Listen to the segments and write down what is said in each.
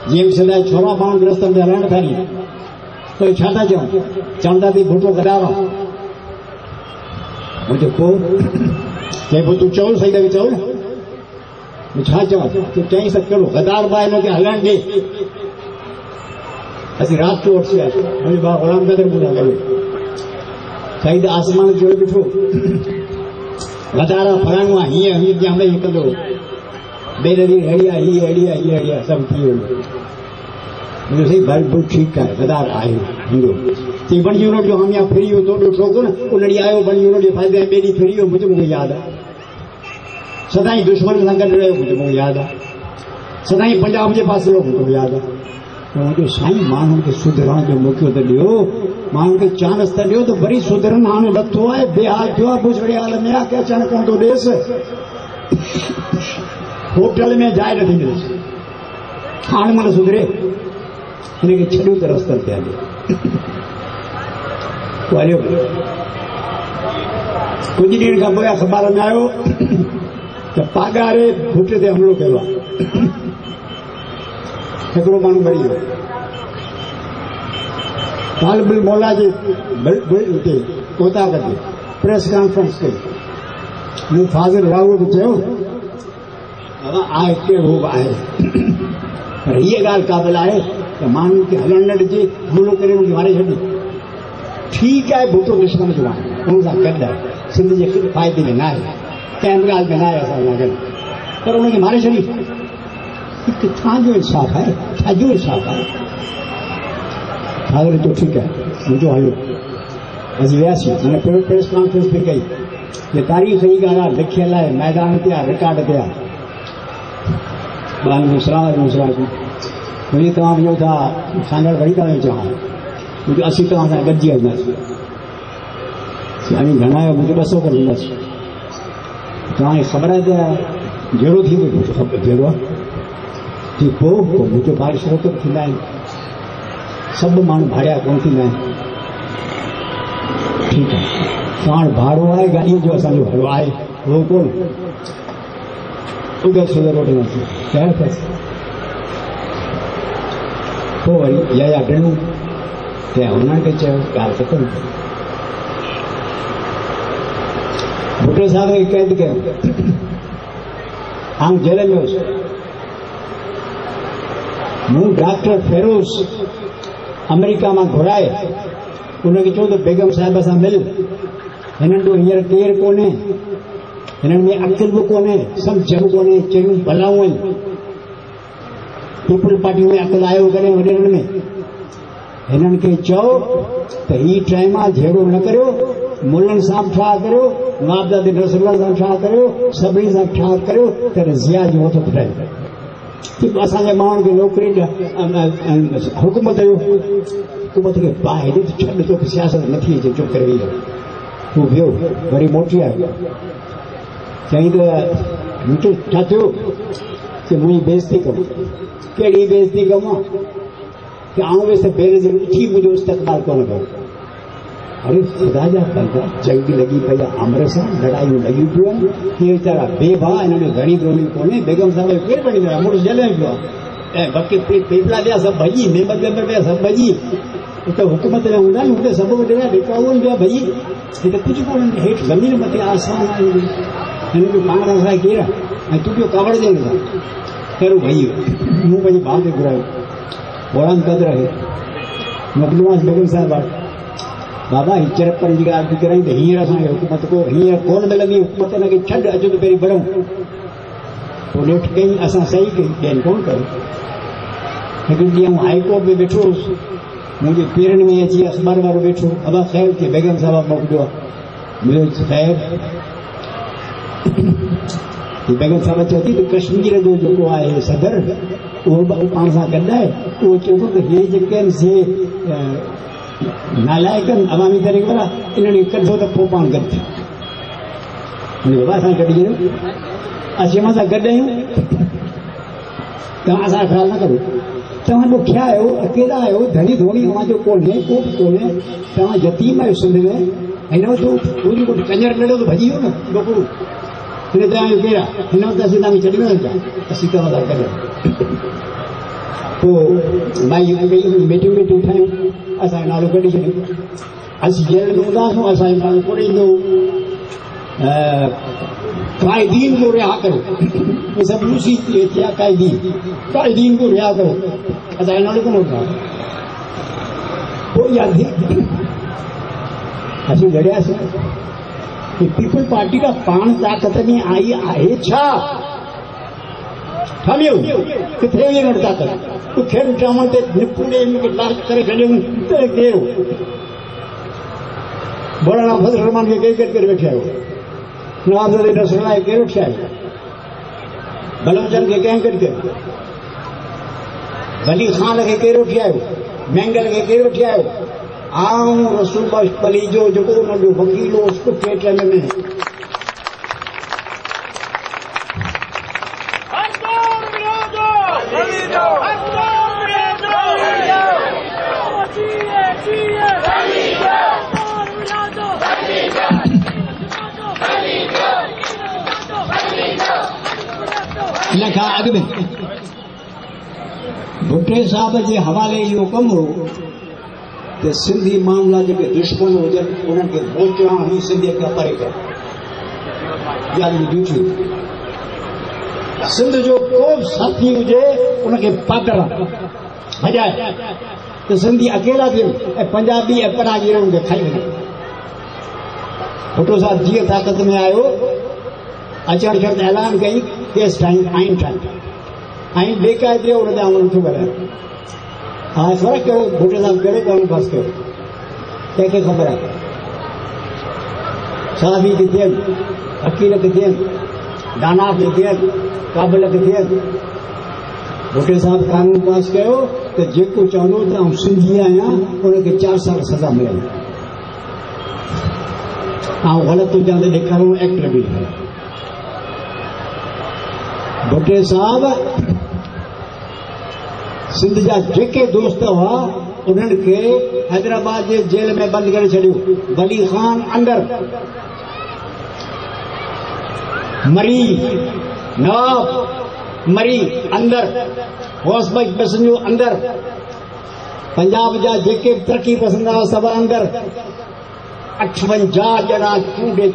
जीअं सदा छोरा माण्हू रस्तनि ते हलण था नी तो छा था चऊं चवनि था थी भुटो गदार आहे मुंहिंजो पोइ चए पोइ तूं चओ सही लॻे चओ न छा चवां तूं चईं त कहिड़ो गदार बा हिनखे हलण ॾे असीं राति जो वठी वियासीं मुंहिंजो भाउ गुलाम कदर ॿुधा कयो साईं त आसमान जो ॾिठो गदार फलाणो आहे हीअं हीअं ॼाण हीअं कंदो ॿिए ॾींहुं अहिड़ी आहे हीअ अहिड़ी आहे हीअ अहिड़ी आहे सभु थी वियो मुंहिंजो सही बिल्कुलु ठीकु आहे गदार आहे हूंदो चई बणजी रोड जो हम यहाँ फिरी वियो तोड़ो ठोको न उन ॾींहुं आयो बणजी रोड जे फ़ाइदे ॿिए ॾींहुं फिरी वियो मुंहिंजो मूंखे यादि आहे सदाईं दुश्मन सां गॾु रहियो मुंहिंजो मूंखे यादि आहे सदाईं पंजाब जे पासे वियो मुंहिंजो यादि आहे मुंहिंजो साईं माण्हुनि खे सुधरण जो मौक़ो त ॾियो माण्हुनि खे चांस त ॾियो त वरी सुधरनि हाणे लथो आहे बेहाल थियो आहे बुछड़े हाल में आहे की अचणु पवंदो ॾेसि होटल में जाइ नथी मिलेसि हाणे माना सुधरे हिनखे छॾियो त रस्तनि ते हलियो कुझु ॾींहंनि खां पोइ अख़बार में आयो त पागारे भुट ते हमिलो कयो आहे हिकिड़ो माण्हू मरी वियो तालिबुल मौला जे हिते कोताक ते प्रेस कॉन्फ्रेंस कई मूं फाज़िल राहू बि चयो आहे कहिड़ो बि आहे पर हीअ ॻाल्हि क़ाबिल आहे त माण्हुनि खे हलण न ॾिजे हमलो करे हुनखे मारे छॾे ठीकु आहे भुटो दुश्मन जो आहे हुन सां गॾु आहे सिंध जे फ़ाइदे में न आहे कंहिं बि ॻाल्हि में न आहे असां सां गॾु पर हुनखे मारे छॾी हिकु तव्हांजो इंसाफ़ आहे छाजो इंसाफ़ आहे हाज़िर तो ठीकु आहे मुंहिंजो हलो असीं वियासीं हाणे प्रेस कॉन्फ्रेंस बि कई ये तारीख़ जी ॻाल्हि आहे लिखियल आहे मैदान ते आहे रिकॉर्ड ते आहे मुंहिंजी तव्हां इहो था सां वरी था चवां मुंहिंजो असीं तव्हां सां गॾिजी हलंदासीं हाणे घणा आयो मुंहिंजो 200 करे ॾींदासीं तव्हांखे ख़बर आहे त जहिड़ो थी वियो जहिड़ो आहे जी पोइ मुंहिंजो भाई श्रोत थींदा आहिनि सभु माण्हू भाड़िया कोन थींदा आहिनि ठीकु आहे तव्हां भाड़ो आहे गाॾीअ जो असांजो भाड़ो आहे उहो कोन उगल सुगर वठंदासीं ख़ैर अथसि पोइ वरी या ॾिनूं त हुननि खे चयो ॻाल्हि ख़तमु कयो भुटो साहिब खे क़ैद कयो आउं जेल में हुउसि मूं डॉक्टर फेरोज़ अमेरिका मां घुराए उनखे चयो त बेगम साहिब सां मिल हिननि जो हींअर केरु कोन्हे हिननि में अक़ुल बि कोन्हे सम्झ बि कोन्हे चङियूं भलाऊं आहिनि पीपल पार्टी में अक़ुल आयो करे वॾेरनि में हिननि खे चओ त हीउ टाइम आहे जहिड़ो न करियो मुलनि सां बि ठा करियो नवाबजादे नसरुल्ला सां ठा करियो सभिनी सां ठा करियो त ज़िया जो हथ फिरायो असांजे माण्हुनि खे नौकिरी हुकूमत जो हुकूमत खे ॿाहिरि छॾ तोखे सियासत नथी अचे चुप करे वेही हू वियो वरी मोटी आयो चई त मूंखे छा थियो कि मुंहिंजी बेइज़ती कमु कहिड़ी बेइज़ती कमु आहे कि आउं वियुसि त बेनज़ीर उथी मुंहिंजो इस्तक़बाल कोन कयो अरे ख़ुदा जा बंदा जंग लॻी पई आहे अमर सां लड़ायूं लॻियूं पियूं आहिनि इहे वीचारा बेभाउ हिन में घणी रोनी कोन्हे बेगम साहिब केरु बणी वियो आहे मुड़ुसि जेल में पियो आहे ऐं बाक़ी पेपला ॿिया सभु भॼी मेंबर ॿिया सभु भॼी हुते हुकूमत में हूंदा आहिनि हुते सभु वॾा ॾेका उहे ॿिया भॼी हिते कुझु कोन्हे हेठि ज़मीन मथे आसमान आहे हिन जो पाण असांखे केरु आहे ऐं तूं पियो कावड़ ॾियनि था कहिड़ो भॼी वियो मूं पंहिंजे भाउ खे घुरायो ओड़म कदुरु आहे मोकिलियोमांसि बेगम साहिब वटि बाबा ही चरपन जी ॻाल्हि थी कराई त हींअर असांखे हुकूमत को हींअर कोन मिलंदी हुकूमत हिनखे छॾ अचो त पहिरीं बढ़ूं पोइ ॾेठ कई असां सही कई ॿियनि कोन कयो हिकु ॾींहुं हाईकोर्ट में वेठो हुउसि मुंहिंजे पेरनि में अची अख़बार वारो वेठो अबा ख़ैर की बेगम साहिब मोकिलियो आहे मुंहिंजो ख़ैर बेगम साहिब चए थी त कश्मीर जो जेको आहे सदर उहो पाण सां गॾु आहे उहो चए थो त हे जेके आहिनि से नालायकनि अवामी तरीक़े वारा इन्हनि खे कढो त पोइ पाण गॾु थियो मुंहिंजे बाबा सां गॾिजी वियो असीं असां सां गॾु आहियूं तव्हां असांजो ख़्यालु न करो तव्हां ॾुखिया आहियो अकेला आहियो धनी धोनी तव्हांजो कोन्हे को बि कोन्हे तव्हां यतीम आहियो सिंध में हिन वटि कंजर नंढो त भॼी वियो न ॾोकड़ो हिन ते आयो केरु आहे हिन वक़्तु असीं तव्हांखे छॾी वञूं था असीं कयूं था कॾहिं पोइ भाई मीटिंग मीटिंग ठाहियूं असांजो नालो कढी छॾियूं असीं जेल में हूंदासीं असांजो नालो कोन ईंदो कायदीन को रिहा करो ये सब लूसी थिया कायदीन को रिहा करो असांजो नालो कोन वठंदा पोइ इहा असीं लड़ियासीं कि पीपल पार्टी का पाण ताक़त में आई आहे छा ठमियो किथे वई वञ ताक़त तूं खेल ड्रामा ते निपुणे मूंखे लाश करे छॾियऊं त केरु मौलाना फज़ल रहमान खे केरु करे वेठे आयो नवाब नसरुल्लाह खे केरु वेठे आयो बलमचंद खे कंहिं गॾु कयो वली ख़ान खे केरु वेठे आयो मैंगल खे केरु वेठे आयो आऊं रसूल बख्श अली जो जेको उनजो वकील हो उसको थिएटर में लिखा अॻ में भुट्टे साहब जे हवाले इहो कमु हो त सिंधी मामला जेके दुश्मन हुजनि उन्हनि खे पहुचणा ही सिंधीअ खां परे करणु यानी ड्यूटी सिंध जो को साथी हुजे उनखे पाकड़ भॼाए त सिंधी अकेला थियनि ऐं पंजाबी ऐं परागी खे खाई वञनि भुट्टो साहब जीअं ताक़त में आयो अचण शर्त ऐलान कई केस ठाही आइन ठाही आइन बेक़ाइदे उन ते अमल थो करे हा फ़र्क़ु कयो भुट्टे साहब कहिड़ो कानून पास कयो कंहिंखे ख़बर आहे साहबी खे थियनि वकील खे थियनि दाना खे थियनि काबिल खे थियनि भुट्टे साहब कानून पास कयो त जेको चवंदो त आउं सिंधी आहियां उनखे 4 साल सज़ा मिलंदी ऐं ग़लति हुजां त ॾेखारूं एक्ट बि भुट्टे साहब सिंध जा जेके दोस्त हुआ उन्हनि खे हैदराबाद जे जेल में बंदि करे छॾियो वली ख़ान अंदर मरी नवाब मरी अंदर गौस बख्श बसंजो अंदर पंजाब जा जेके तरक़ी पसंद हुआ सभु अंदर 58 ॼणा चूंडे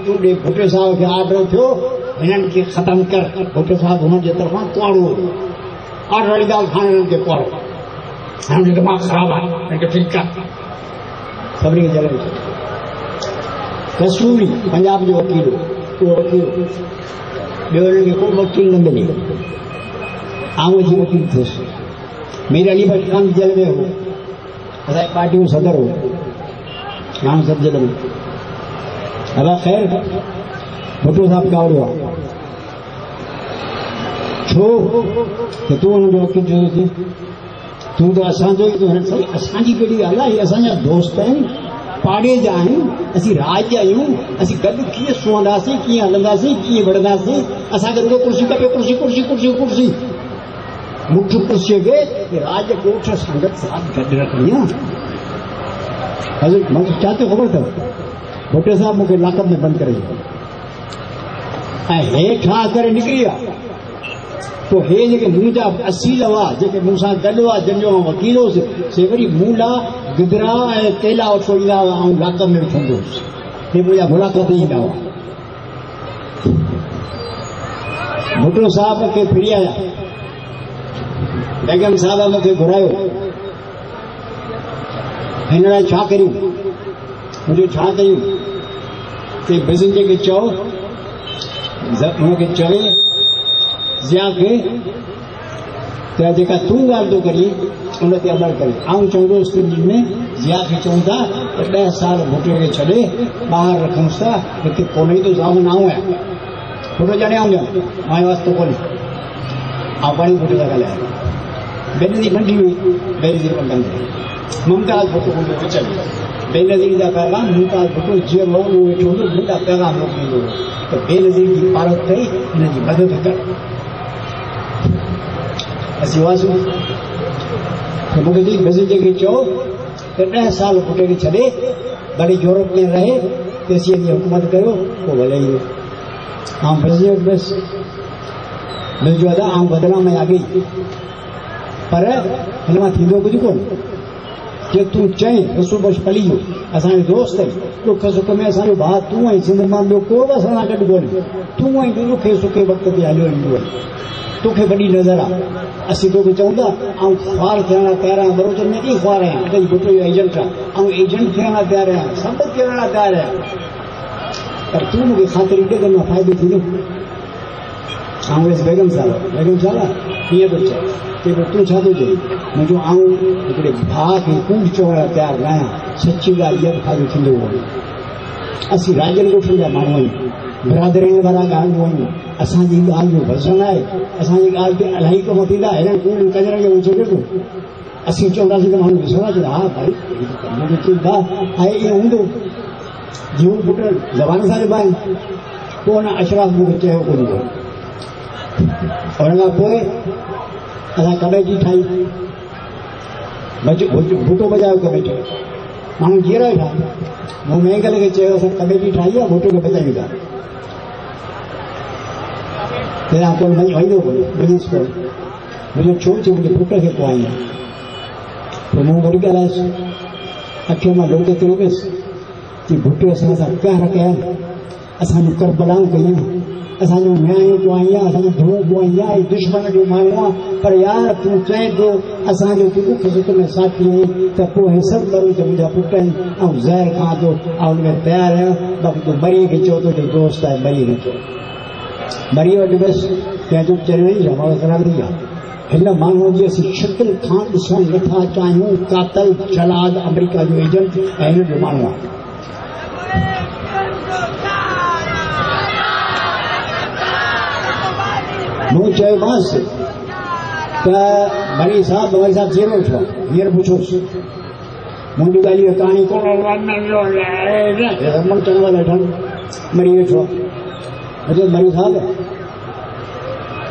भुट्टे साहब खे ऑर्डर थियो हिननि खे ख़तमु कर भुट्टे साहब हुननि जे तरफ़ां कुआड़ो ऑर्डर वारी ॻाल्हि खाइण हिननि खे कुआड़ो हाणे मुंहिंजो दिमाग़ ख़राबु आहे हिननि खे ठीकु आहे सभिनी खे जल विझो कसूरी पंजाब जो वकील उहो वकील ॿियो हिननि खे को वकील न मिले आऊं जी वकील थियुसि मीर अली बख्श खान जेल में हो असांजी पार्टी जो सदर हो हाणे सभु जेल में अला ख़ैर भुट्टो साहब कावड़ो आहे छो त तूं हुननि जो वकील छो थो थिए तूं त असांजो ई थो साईं असांजी कहिड़ी ॻाल्हि आहे इहे असांजा दोस्त आहिनि पाड़े जा आहियूं असीं राज जा आहियूं असीं गॾु कीअं सुहंदासीं कीअं हलंदासीं कीअं विढ़ंदासीं असांखे रुॻो कुर्सी खपे कुर्सी कुर्सी कुर्सी कुर्सी मुठ कुर्सीअ खे राजकोट संगत सां गॾु रखणी आहे हज़रत मां छा थियो ख़बर अथव भुट्टे साहब मूंखे लाकअप में बंदि करे ऐं हेठां करे निकिरी आहे तो हे जेके मूं जा असील हुआ जेके मूं सां गॾु हुआ जंहिंजो आउं वकील हुउसि से वरी मूं लाइ गिदरा ऐं केला वठो ईंदा हुआ ऐं लाकअप में विझंदो हुउसि हे मुंहिंजा मुलाक़ात ईंदा हुआ भुट्टो साहब खे फिरी आया बेगम साहब मूंखे घुरायो हिन लाइ छा करियूं मुंहिंजो छा कयूं ते बिज़न खे चओ हुनखे चवे ज़िया खे त जेका तूं ॻाल्हि थो करी उन ते अमल करे आउं चवंदुसि में ज़िया खे चऊं था त 10 साल भुट्टे खे छॾे ॿाहिरि रखूंसि था हिते कोन ई थो साम्हूं आऊं आहियां भुट्टो ॼणे आऊं ॼण मां वास्तो कोन्हे ऐं पाणी भुट्टे सां ॻाल्हायां बेनज़ीर नंढी हुई बेनज़ीर कंदी मुमताज़ भुट्टो मुंहिंजो विच में बेनज़ीर जा पैगाम मुमताज़ भुट्टो जीअं माण्हू वेठो हूंदो मुंहिंजा पैगाम मोकिलींदो त बेनज़ीर जी पारत कई हिन जी मदद कर असीं हुआसीं त मूंखे चई बेनज़ीर खे चओ त 10 साल भुट्टे खे छॾे भले यूरोप में रहे तेसीं जी हुकूमत कयो पोइ भले इहो बस जो आहे बदलाव में आ गई पर हिन मां थींदो कुझु कोन जे तूं चई रसू बश पली जो असांजो दोस्त आहे दुख सुख में असांजो भाउ तूं आई सिंध मां ॿियो को बि असां सां गॾु कोन्हे तूं आई तूं ॾुखे सुखे वक़्त ते हलियो ईंदो आहे तोखे वॾी नज़र आहे असीं तोखे चऊं था ऐं ख्वार थियण लाइ तयारु आहियां बरोबर में कीअं ख्वार आहियां कई भुट्टो जो एजेंट आहे ऐं एजेंट थियण लाइ तयारु आहियां सभु थियण लाइ तयारु आहियां पर तूं मूंखे ख़ातिरी ॾे त मां फ़ाइदो थींदो ऐं वैसे बेगम साहब कीअं थो चए तूं छा थो चई मुंहिंजो हिकिड़े भाउ खे कूड़ चवण लाइ तयारु न आहियां सची ॻाल्हि इहा फ़ाइदो थींदो कोन्हे असीं राज्यनि ॻोठनि जा माण्हू आहियूं बिरादरीअ वारा ॻाल्हियूं आहियूं असांजी ॻाल्हि जो वज़न आहे असांजी ॻाल्हि ते इलाही कम थींदा हिन कूड़ कजर खे छॾे थो असीं चवंदासीं त माण्हू ॾिसंदा चवंदा हा भाई आहे ईअं हूंदो जीव पुट ज़बान सां निभाइनि पोइ हुन अशराफ मूंखे चयो कोन हुओ हुन खां पोइ असां कमेटी ठाही भुटो बजायो कमेटी माण्हू जीअं वेठा मूं मेंगल खे चयो असां कमेटी ठाही आहे भुटो खे बचायूं था तेरा कोई वहींदो कोन्हे बिजनेस कोन्हे मुंहिंजो छो चई मुंहिंजे पुट खे पोइ आई आहे पोइ मूं वरी ॻाल्हायुसि अखियुनि मां लोक ते वियुसि कि भुट्टे असां सां कहर कया असांजूं करबलाऊं कयूं असांजो न्याय पोइ आहे असांजो धूं पोइ आहे दुश्मन जो माण्हू आहे पर यार तूं चए थो असांजो तूं दुख सुख में साथी आहीं त पोइ हे सभु करो त मुंहिंजा पुट आहिनि ऐं ज़हर खां थो ऐं हुन में तयारु आहियां बाक़ी तूं मरीअ खे चओ थो जो दोस्त आहे मरीअ खे चओ मरीअ वटि बसि कंहिंजो चयो ई जमा बराबरी आहे हिन माण्हूअ जी असीं शिकिल खां ॾिसणु नथा चाहियूं कातल जलाद अमेरिका जो एजेंट ऐं हिन जो माण्हू आहे मूं चयोमांसि त मरी साहब चीअं वेठो हींअर पुछोसि मुंहिंजी ॻाल्हि कहाणी रमण चवण वारा वेठा मरी वेठो मुंहिंजो मरी साहब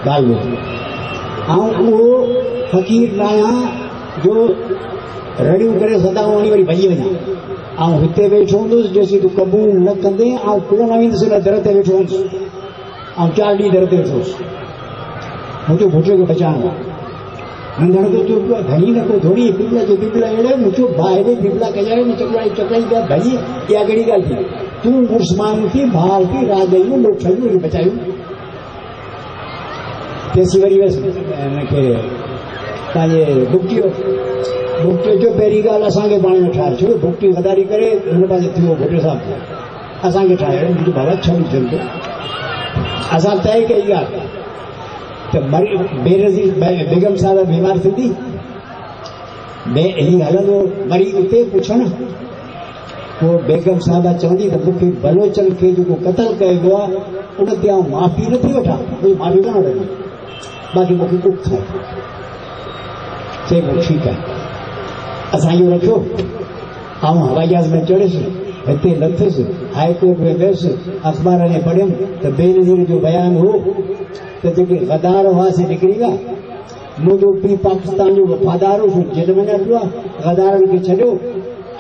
ॻाल्हि ॿुधो ऐं उहो फ़क़ीर न आहियां जो रड़ियूं करे सदाऊं वञी वरी भॼी वञा ऐं हिते वेठो हूंदुसि जेसीं तूं क़बूल न कंदे ऐं कोन वेंदुसि हुन दर ते वेठो हुउसि ऐं 4 ॾींहं दर ते वेठो हुउसि मुंहिंजो भुटे खे बचाइणो आहे नंढड़ जो घणी न को थोरी बिबला जो बिबला अहिड़े मुंहिंजो भाउ हेॾे बिबला कजाए न चकराई पिया भॼी इहा कहिड़ी ॻाल्हि थी तूं मुस्मान थी भाउ थी राज ॾेयूं लोग छॾियूं बचायूं तेसी वरी वियसि हिनखे पंहिंजे भुगटीअ जो पहिरीं ॻाल्हि असांखे पाण में ठाहे छो भुगटी वधारी करे हुन पासे थियो भुटे साहब असांखे ठाहे मुंहिंजो बाबा 6 ॾींहं असां तय कई ॻाल्हि त बेनज़ीर बेगम साहब बीमार थींदी हीअं हलंदो वरी उते पुछण पोइ बेगम साहिबा चवंदी त मूंखे बलोचन खे जेको क़तल कयो आहे उन ते आउं माफ़ी नथी वठां कोई माफ़ी कोन वठंदी बाक़ी मूंखे कुझु खाए चए पोइ ठीकु आहे असां इहो रखियो ऐं हवाई जहाज़ में चढ़ियसि हिते लथुसि हाई कोर्ट में वियुसि अख़बार में पढ़ियुमि त बेनज़ीर जो बयानु हो त जेके गदार हुआसीं निकिरी विया मुंहिंजो पीउ पाकिस्तान जो वफ़ादार हो जेल में न पियो आहे गदारनि खे छॾियो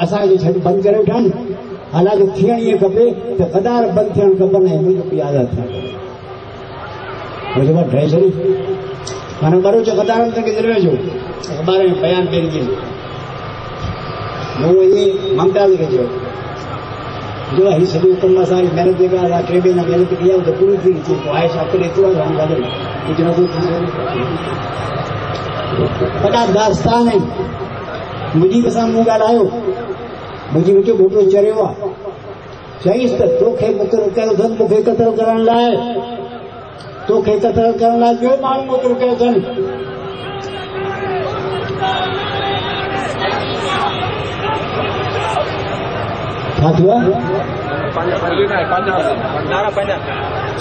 असांखे छॾ बंदि करे वेठानि हालांकि थियणु ईअं खपे त गदार बंदि थियणु खपनि ऐं मुंहिंजो पीउ आज़ादु थियणु मुंहिंजो पाण ड्राइ छॾी माना बरोच गदारनि खे जेल में विझो अख़बार में बयानु पहिरीं मूं ईअं ममताज़ खे चयो जो ही सॼो कमु असांजी महिनत जेका असां 3 महीना महिनत कई आहे त पूरी थी थी पोइ आहे छा करे एतिरो आहे कुझु नथो थी सघे वॾा दास्तान आहिनि मुंहिंजी बि सां मूं ॻाल्हायो मुंहिंजी मुंहिंजो भुटो चरियो आहे चईसि त तोखे मुक़ररु कयो अथनि मूंखे क़तल करण लाइ तोखे क़तल करण लाइ ॿियो माण्हू मुक़ररु कयो अथनि छा थियो आहे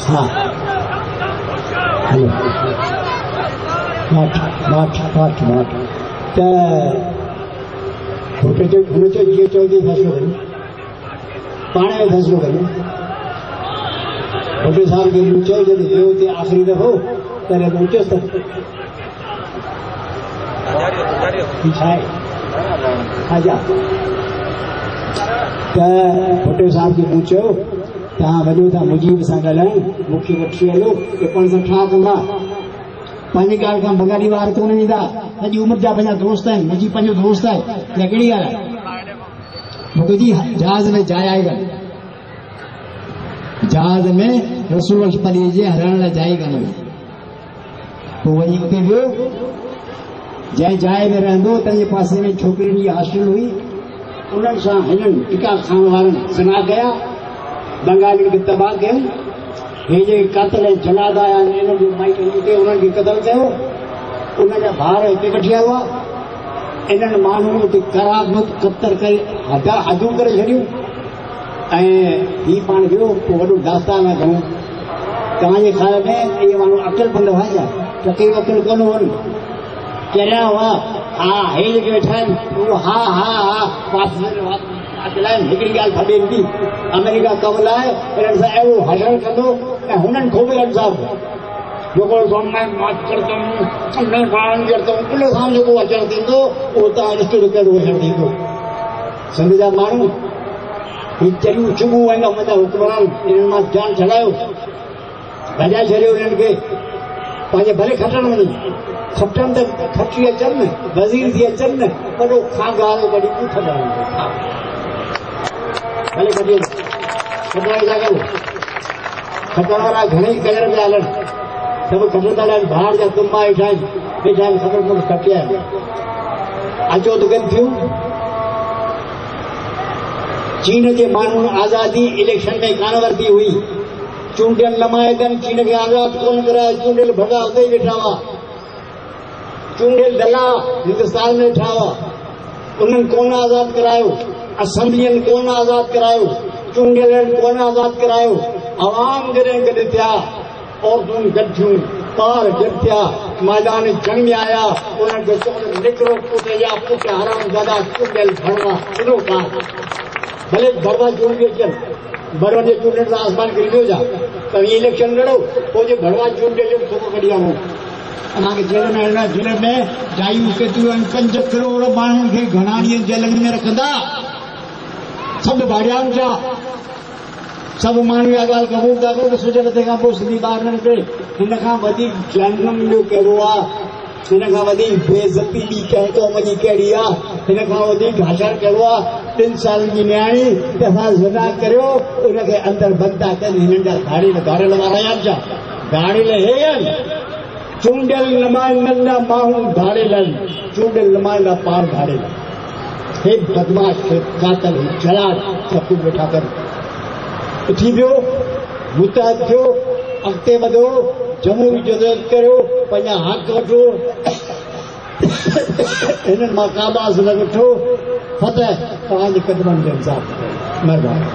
हा हलो त हुन चयो जीअं चवंदी फ़ैसिलो करियूं पाण में फ़ैसिलो करियूं भुटे साहिब खे मूं चयो जॾहिं वियो हुते आख़िरी दफ़ो तॾहिं मूं चयुसि त छा आहे त भुटे साहिब खे मूं चयो तव्हां वञो था मुजीब सां ॻाल्हाइण मूंखे वठी हलो कि पाण सां छा कंदा पंहिंजी ॻाल्हि खां बगाड़ी वार कोन ईंदा सॼी उमिरि जा पंहिंजा दोस्त आहिनि मुंहिंजी पंहिंजो दोस्त आहे या कहिड़ी ॻाल्हि आहे मूंखे जी जहाज़ में जाइ आहे कान जहाज़ में रसूल पली जे हरण लाइ जाइ कान हुई पोइ वञी उते वियो जंहिं जाइ में रहंदो तंहिंजे पासे में छोकिरियुनि जी हॉस्टल हुई उन्हनि सां हिननि टिका खाइण वारनि सना कया बंगालियुनि खे तबाह कयूं हे जे क़तल जलाद आया आहिनि इन्हनि जो माइट उते उन्हनि खे क़तल कयो उन जा ॿार हिते वठी हुआ इन्हनि माण्हुनि उते करामत कतर करे हदूं करे छॾियूं ऐं हीउ पाण वियो पोइ वॾो दास्तान आहे घणो तव्हांजे ख़्याल में इहे माण्हू अकुलमंद हुआ छा टके वकील कोन हुअनि कहिड़ा हुआ हा हे जेके वेठा आहिनि उहो हा हा हा हिकिड़ी ॻाल्हि फॾे ईंदी अमेरिका कम लाइ हिननि सां अहिड़ो हलण कंदो ऐं हुननि खो बि इंसाफ़ जेको उन सां जेको अचणु थींदो उहो तव्हां ॾिसो कहिड़ो अचणु थींदो सिंध जा माण्हू ही चरियूं चुगूं आहिनि मुंहिंजा हुकमरान इन्हनि मां जान छॾायो भॼाए छॾियो इन्हनि खे पंहिंजे भले खटण वञनि खटनि त खटी अचनि वज़ीर थी अचनि वॾो खागारो वॾी ॿूथ भले कढी खटण जा ॻाल्हि खटण वारा घणेई कलर पिया हलनि सभु खटंदा आहिनि भाड़ जा तुंबा वेठा आहिनि ख़बर मूंखे खटिया आहिनि अचो त गॾु थियूं चीन जे माण्हुनि आज़ादी इलेक्शन में कान वरिती हुई चूंडियल नुमाइंदनि चीन खे आज़ाद कोन करायो चूंडियल भॻा उते ई वेठा हुआ चूंडियल दला हिंदुस्तान में वेठा हुआ उन्हनि कोन आज़ाद करायो असेंबलियुनि कोन आज़ाद करायो चूंडियल कोन आज़ाद करायो अवाम जॾहिं गॾु थिया औरतूं गॾु थियूं ॿार गॾु थिया मैदान जंग में आया उन्हनि खे चवनि निकिरो पुट या पुट हराम दादा चूंडियल भड़वा एॾो कान भले भड़वा चूंडी अचनि भड़वा जे चूंडनि सां आसमान किरी पियो जा त इलेक्शन लड़ो पोइ जे भड़वा चूंडे जो थोरो कढी आऊं असांखे जेल में अहिड़ा जेल में जायूं केतिरियूं आहिनि 5 करोड़ माण्हुनि खे घणा ॾींहं जेलनि में रखंदा सभु भाड़ियाऊं जा सभु माण्हू इहा ॻाल्हि क़बूल था कयो त सुजल तंहिंखां पोइ सिंधी ॿारनि खे हिन खां वधीक जनम जो कहिड़ो आहे हिन खां वधीक बेइज़ती ॿी कंहिं क़ौम जी कहिड़ी आहे हिन खां वधीक हशर कहिड़ो आहे 3 साल जी न्याणी त असां ज़िना करियो उनखे अंदरि बंदि था कनि हिननि जा धाड़ियल वारा आहिनि छा धाड़ियल हे आहिनि चूंडियल नुमाइंदनि जा माण्हू धाड़ियल आहिनि चूंडियल नुमाइंदा पार धाड़ियल हे बदमाश खे कातल जलाद सभु कुझु वेठा कनि उथी पियो मुतहद थियो अॻिते वधो जमहूरी जदोजहद करियो पंहिंजा हक़ वठो हिननि मां काबाज़ न वठो फतह तव्हांजे क़दमनि जो इंसाफ़ कयो महिरबानी